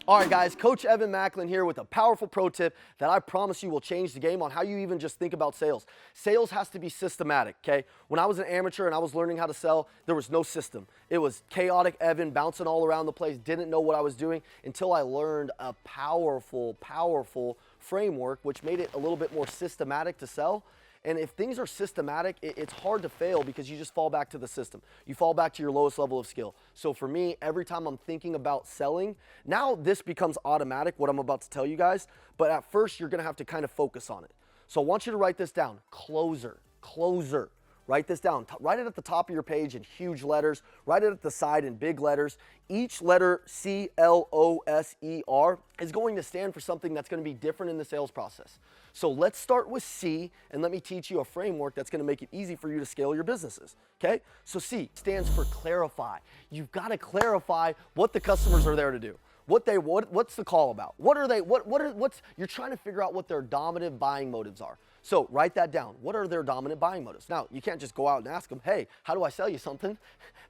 All right, guys, Coach Evan Macklin here with a powerful pro tip that I promise you will change the game on how you even just think about sales. Sales has to be systematic, okay? When I was an amateur and I was learning how to sell, there was no system. It was chaotic Evan bouncing all around the place, didn't know what I was doing until I learned a powerful framework which made it a little bit more systematic to sell. And if things are systematic, it's hard to fail because you just fall back to the system. You fall back to your lowest level of skill. So for me, every time I'm thinking about selling, now this becomes automatic, what I'm about to tell you guys, but at first you're gonna have to kind of focus on it. So I want you to write this down, closer. Write this down, write it at the top of your page in huge letters, write it at the side in big letters. Each letter, C-L-O-S-E-R, is going to stand for something that's gonna be different in the sales process. So let's start with C, and let me teach you a framework that's gonna make it easy for you to scale your businesses, okay? So C stands for clarify. You've gotta clarify what the customers are there to do. What's the call about? You're trying to figure out what their dominant buying motives are. So write that down. What are their dominant buying motives? Now, you can't just go out and ask them, hey, how do I sell you something?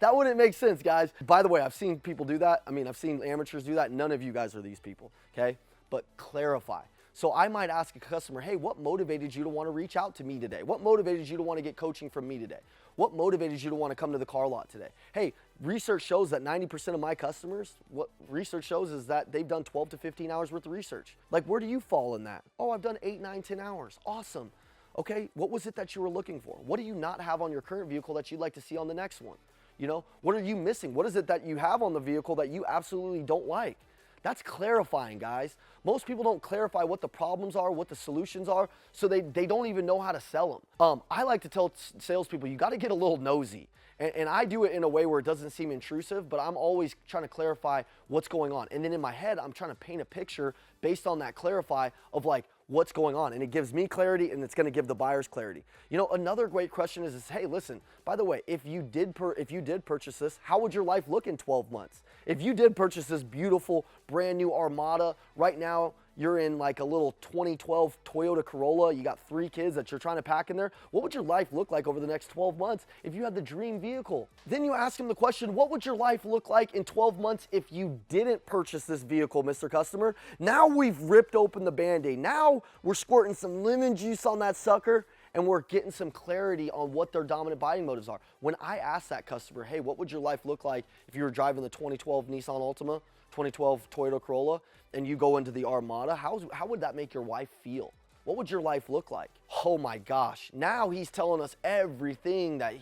That wouldn't make sense, guys. By the way, I've seen people do that. I mean, I've seen amateurs do that. None of you guys are these people, okay? But clarify. So I might ask a customer, hey, what motivated you to want to reach out to me today? What motivated you to want to get coaching from me today? What motivated you to want to come to the car lot today? Hey, research shows that 90% of my customers, what research shows is that they've done 12 to 15 hours worth of research. Like, where do you fall in that? Oh, I've done 8, 9, 10 hours. Awesome. Okay, what was it that you were looking for? What do you not have on your current vehicle that you'd like to see on the next one? You know, what are you missing? What is it that you have on the vehicle that you absolutely don't like? That's clarifying, guys. Most people don't clarify what the problems are, what the solutions are, so they don't even know how to sell them. I like to tell salespeople, you gotta get a little nosy. And I do it in a way where it doesn't seem intrusive, but I'm always trying to clarify what's going on. And then in my head, I'm trying to paint a picture based on that clarify of like what's going on. And it gives me clarity and it's gonna give the buyers clarity. You know, another great question is hey, listen, by the way, if you did purchase this, how would your life look in 12 months? If you did purchase this beautiful brand new Armada, right now you're in like a little 2012 Toyota Corolla, you got 3 kids that you're trying to pack in there, what would your life look like over the next 12 months if you had the dream vehicle? Then you ask them the question, what would your life look like in 12 months if you didn't purchase this vehicle, Mr. Customer? Now we've ripped open the Band-Aid. Now we're squirting some lemon juice on that sucker and we're getting some clarity on what their dominant buying motives are. When I ask that customer, hey, what would your life look like if you were driving the 2012 Nissan Altima, 2012 Toyota Corolla, and you go into the Armada, how would that make your wife feel? What would your life look like? Oh my gosh, now he's telling us everything that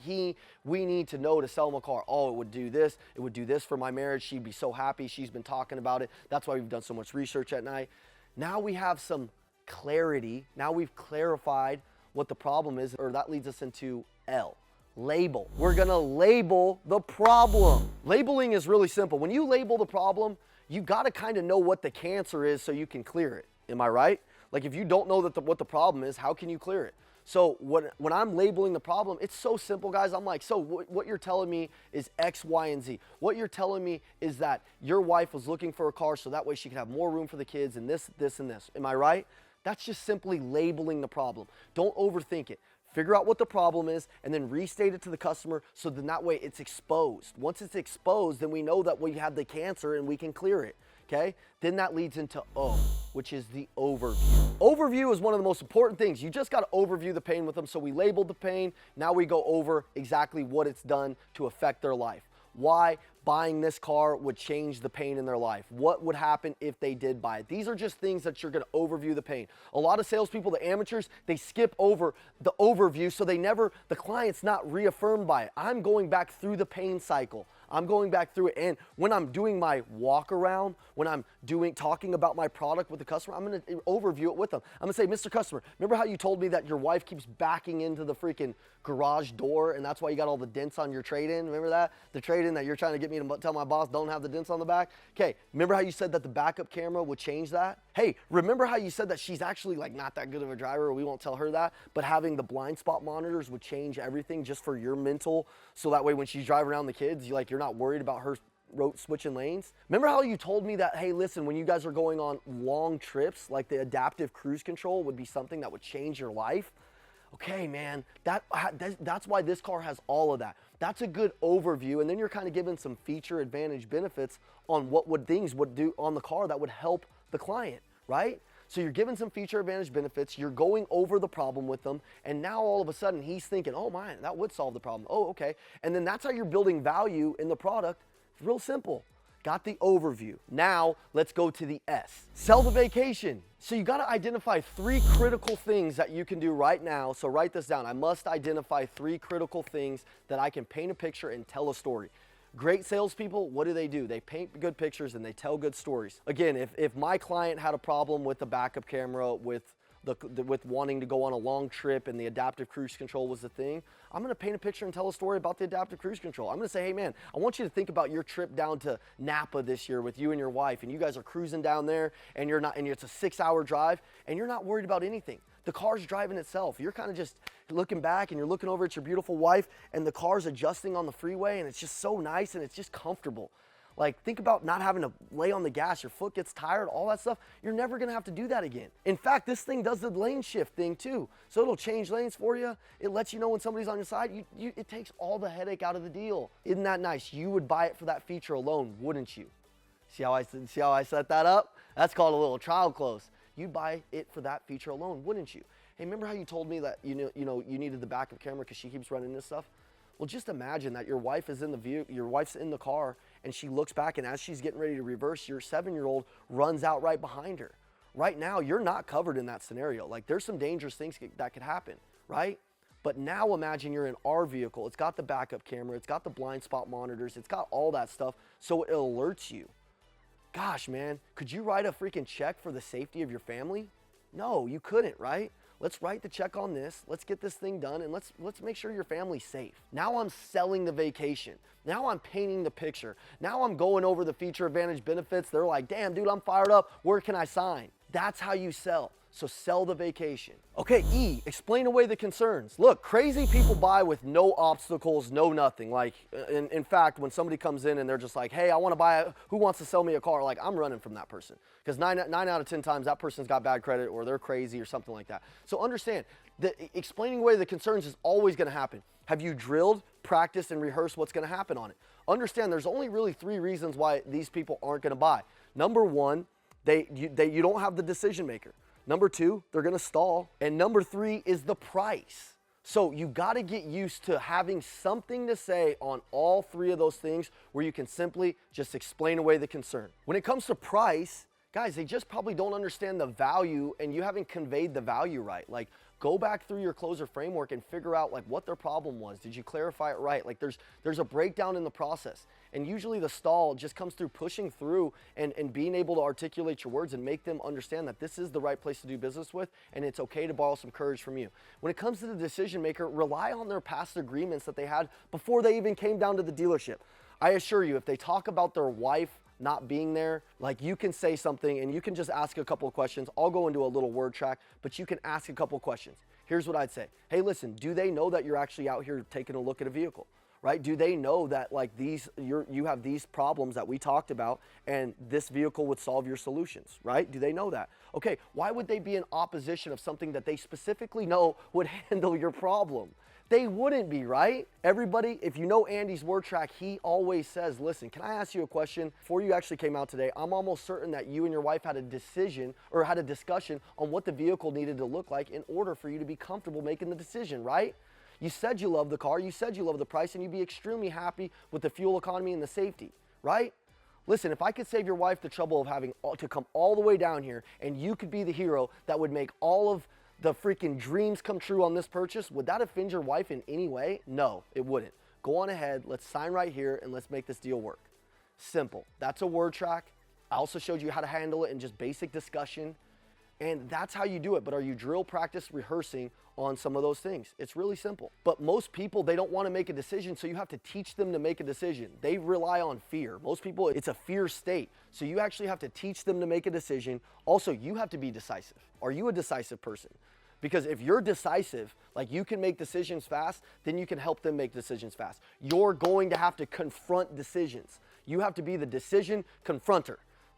we need to know to sell him a car. Oh, it would do this for my marriage, she'd be so happy, she's been talking about it, that's why we've done so much research at night. Now we have some clarity, now we've clarified what the problem is, or that leads us into L. Label. We're gonna label the problem. Labeling is really simple. When you label the problem, you gotta kind of know what the cancer is so you can clear it. Am I right? Like if you don't know what the problem is, how can you clear it? So when I'm labeling the problem, it's so simple, guys. I'm like, so what you're telling me is X, Y, and Z. What you're telling me is that your wife was looking for a car so that way she could have more room for the kids and this, and this. Am I right? That's just simply labeling the problem. Don't overthink it. Figure out what the problem is and then restate it to the customer so then that way it's exposed. Once it's exposed, then we know that we have the cancer and we can clear it, okay? Then that leads into O, which is the overview. Overview is one of the most important things. You just got to overview the pain with them. So we labeled the pain. Now we go over exactly what it's done to affect their life. Why buying this car would change the pain in their life. What would happen if they did buy it? These are just things that you're going to overview the pain. A lot of salespeople, the amateurs, they skip over the overview so the client's not reaffirmed by it. I'm going back through the pain cycle. I'm going back through it, and when I'm doing my walk around, when I'm talking about my product with the customer, I'm gonna overview it with them. I'm gonna say, Mr. Customer, remember how you told me that your wife keeps backing into the freaking garage door and that's why you got all the dents on your trade-in? Remember that? The trade-in that you're trying to get me to tell my boss don't have the dents on the back? Okay, remember how you said that the backup camera would change that? Hey, remember how you said that she's actually like not that good of a driver, we won't tell her that, but having the blind spot monitors would change everything just for your mental, so that way when she's driving around the kids, you're not worried about her switching lanes. Remember how you told me that, hey, listen, when you guys are going on long trips, like the adaptive cruise control would be something that would change your life? Okay, man, that's why this car has all of that. That's a good overview, and then you're kind of giving some feature advantage benefits on what things would do on the car that would help the client, right? So you're giving some feature advantage benefits, you're going over the problem with them, and now all of a sudden he's thinking, oh man, that would solve the problem. Oh, okay. And then that's how you're building value in the product. It's real simple. Got the overview. Now let's go to the S. Sell the vacation. So you got to identify 3 critical things that you can do right now. So write this down. I must identify 3 critical things that I can paint a picture and tell a story. Great salespeople, what do? They paint good pictures and they tell good stories. Again, if my client had a problem with the backup camera, with wanting to go on a long trip and the adaptive cruise control was the thing, I'm gonna paint a picture and tell a story about the adaptive cruise control. I'm gonna say, hey man, I want you to think about your trip down to Napa this year with you and your wife, and you guys are cruising down there, and it's a 6-hour drive, and you're not worried about anything. The car's driving itself. You're kind of just looking back and you're looking over at your beautiful wife, and the car's adjusting on the freeway, and it's just so nice and it's just comfortable. Like, think about not having to lay on the gas, your foot gets tired, all that stuff. You're never gonna have to do that again. In fact, this thing does the lane shift thing too. So it'll change lanes for you. It lets you know when somebody's on your side. It takes all the headache out of the deal. Isn't that nice? You would buy it for that feature alone, wouldn't you? See how I set that up? That's called a little trial close. You'd buy it for that feature alone, wouldn't you? Hey, remember how you told me that you needed the backup camera because she keeps running this stuff? Well, just imagine that your wife is in the vehicle, your wife's in the car, and she looks back, and as she's getting ready to reverse, your 7-year-old runs out right behind her. Right now, you're not covered in that scenario. Like, there's some dangerous things that could happen, right? But now imagine you're in our vehicle. It's got the backup camera, it's got the blind spot monitors, it's got all that stuff, so it alerts you. Gosh, man, could you write a freaking check for the safety of your family? No, you couldn't, right? Let's write the check on this. Let's get this thing done, and let's make sure your family's safe. Now I'm selling the vacation. Now I'm painting the picture. Now I'm going over the feature advantage benefits. They're like, damn, dude, I'm fired up. Where can I sign? That's how you sell. So sell the vacation. Okay, E, explain away the concerns. Look, crazy people buy with no obstacles, no nothing. Like, in fact, when somebody comes in and they're just like, hey, I want to buy who wants to sell me a car? Like, I'm running from that person. Because 9 out of 10 times that person's got bad credit or they're crazy or something like that. So understand that explaining away the concerns is always going to happen. Have you drilled, practiced, and rehearsed what's going to happen on it? Understand there's only really 3 reasons why these people aren't going to buy. Number 1, you don't have the decision maker. Number 2, they're gonna stall. And number 3 is the price. So you gotta get used to having something to say on all 3 of those things where you can simply just explain away the concern. When it comes to price, guys, they just probably don't understand the value and you haven't conveyed the value right. Like, go back through your closer framework and figure out like what their problem was. Did you clarify it right? Like there's a breakdown in the process. And usually the stall just comes through pushing through and being able to articulate your words and make them understand that this is the right place to do business with and it's okay to borrow some courage from you. When it comes to the decision maker, rely on their past agreements that they had before they even came down to the dealership. I assure you, if they talk about their wife not being there, like you can say something and you can just ask a couple of questions. I'll go into a little word track, but you can ask a couple of questions. Here's what I'd say. Hey, listen, do they know that you're actually out here taking a look at a vehicle? Right? Do they know that like you have these problems that we talked about and this vehicle would solve your solutions, right? Do they know that? Okay, why would they be in opposition of something that they specifically know would handle your problem? They wouldn't be, right? Everybody, if you know Andy's word track, he always says, listen, can I ask you a question? Before you actually came out today, I'm almost certain that you and your wife had a decision or had a discussion on what the vehicle needed to look like in order for you to be comfortable making the decision, right? You said you love the car, you said you love the price, and you'd be extremely happy with the fuel economy and the safety, right? Listen, if I could save your wife the trouble of having to come all the way down here and you could be the hero that would make all of the freaking dreams come true on this purchase, would that offend your wife in any way? No, it wouldn't. Go on ahead, let's sign right here and let's make this deal work. Simple. That's a word track. I also showed you how to handle it in just basic discussion. And that's how you do it. But are you drill, practice, rehearsing on some of those things? It's really simple. But most people, they don't want to make a decision, so you have to teach them to make a decision. They rely on fear. Most people, it's a fear state. So you actually have to teach them to make a decision. Also, you have to be decisive. Are you a decisive person? Because if you're decisive, like you can make decisions fast, then you can help them make decisions fast. You're going to have to confront decisions. You have to be the decision confronter.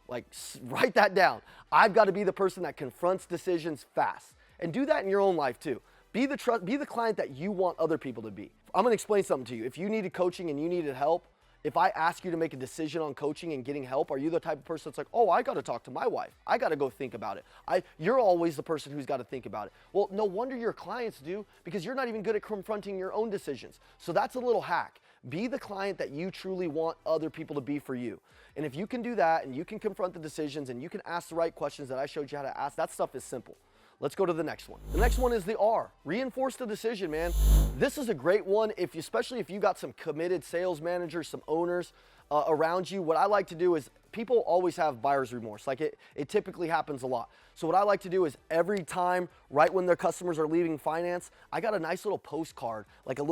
Like, write that down. I've got to be the person that confronts decisions fast. And do that in your own life too. Be the client that you want other people to be. I'm gonna explain something to you. If you needed coaching and you needed help, if I ask you to make a decision on coaching and getting help, are you the type of person that's like, oh, I gotta talk to my wife. I gotta go think about it. You're always the person who's gotta think about it. Well, no wonder your clients do, because you're not even good at confronting your own decisions. So that's a little hack. Be the client that you truly want other people to be for you. And if you can do that and you can confront the decisions and you can ask the right questions that I showed you how to ask, that stuff is simple. Let's go to the next one. The next one is the R. Reinforce the decision, man. This is a great one, especially if you got some committed sales managers, some owners around you. What I like to do is, people always have buyer's remorse. Like it typically happens a lot. So what I like to do is, every time, right when their customers are leaving finance, I got a nice little postcard, like a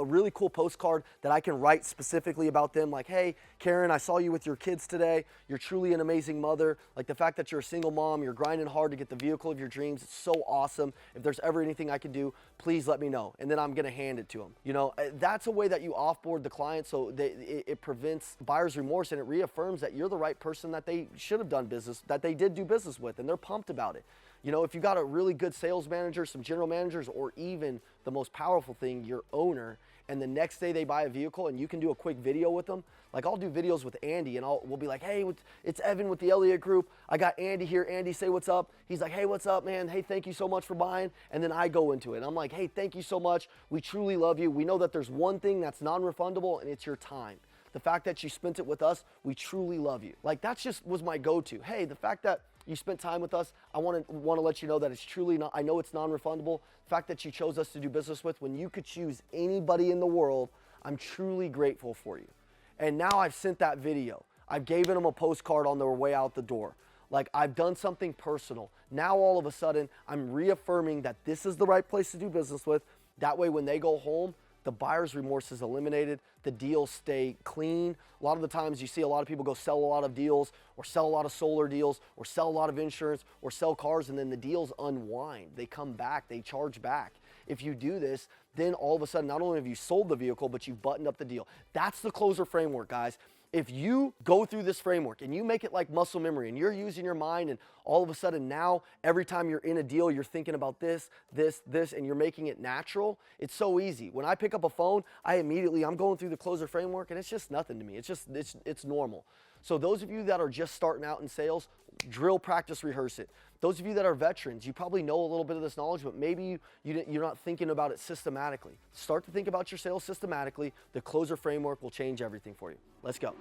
really cool postcard that I can write specifically about them. Like, hey, Karen, I saw you with your kids today. You're truly an amazing mother. Like the fact that you're a single mom, you're grinding hard to get the vehicle of your dreams. It's so awesome. If there's ever anything I can do, please let me know. And then I'm gonna hand it to them. You know, that's a way that you offboard the client, so it prevents buyer's remorse, and it reaffirms that you're the right person that they should have done business, that they did do business with, and they're pumped about it. You know, if you got a really good sales manager, some general managers, or even the most powerful thing, your owner, and the next day they buy a vehicle and you can do a quick video with them. Like, I'll do videos with Andy and we'll be like, hey, it's Evan with the Elliott Group. I got Andy here. Andy, say what's up. He's like, hey, what's up, man? Hey, thank you so much for buying. And then I go into it. I'm like, hey, thank you so much. We truly love you. We know that there's one thing that's non-refundable, and it's your time. The fact that you spent it with us, we truly love you. Like, that's just was my go-to. Hey, the fact that you spent time with us, I want to let you know that it's truly not, I know it's non-refundable. The fact that you chose us to do business with, when you could choose anybody in the world, I'm truly grateful for you. And now I've sent that video. I've given them a postcard on their way out the door. Like, I've done something personal. Now all of a sudden, I'm reaffirming that this is the right place to do business with. That way, when they go home, the buyer's remorse is eliminated, the deals stay clean. A lot of the times you see a lot of people go sell a lot of deals, or sell a lot of solar deals, or sell a lot of insurance, or sell cars, and then the deals unwind. They come back, they charge back. If you do this, then all of a sudden, not only have you sold the vehicle, but you've buttoned up the deal. That's the closer framework, guys. If you go through this framework and you make it like muscle memory, and you're using your mind, and all of a sudden now every time you're in a deal, you're thinking about this, and you're making it natural, it's so easy. When I pick up a phone, I'm going through the closer framework, and it's just nothing to me. It's normal. So those of you that are just starting out in sales, drill, practice, rehearse it. Those of you that are veterans, you probably know a little bit of this knowledge, but maybe you're not thinking about it systematically. Start to think about your sales systematically. The closer framework will change everything for you. Let's go.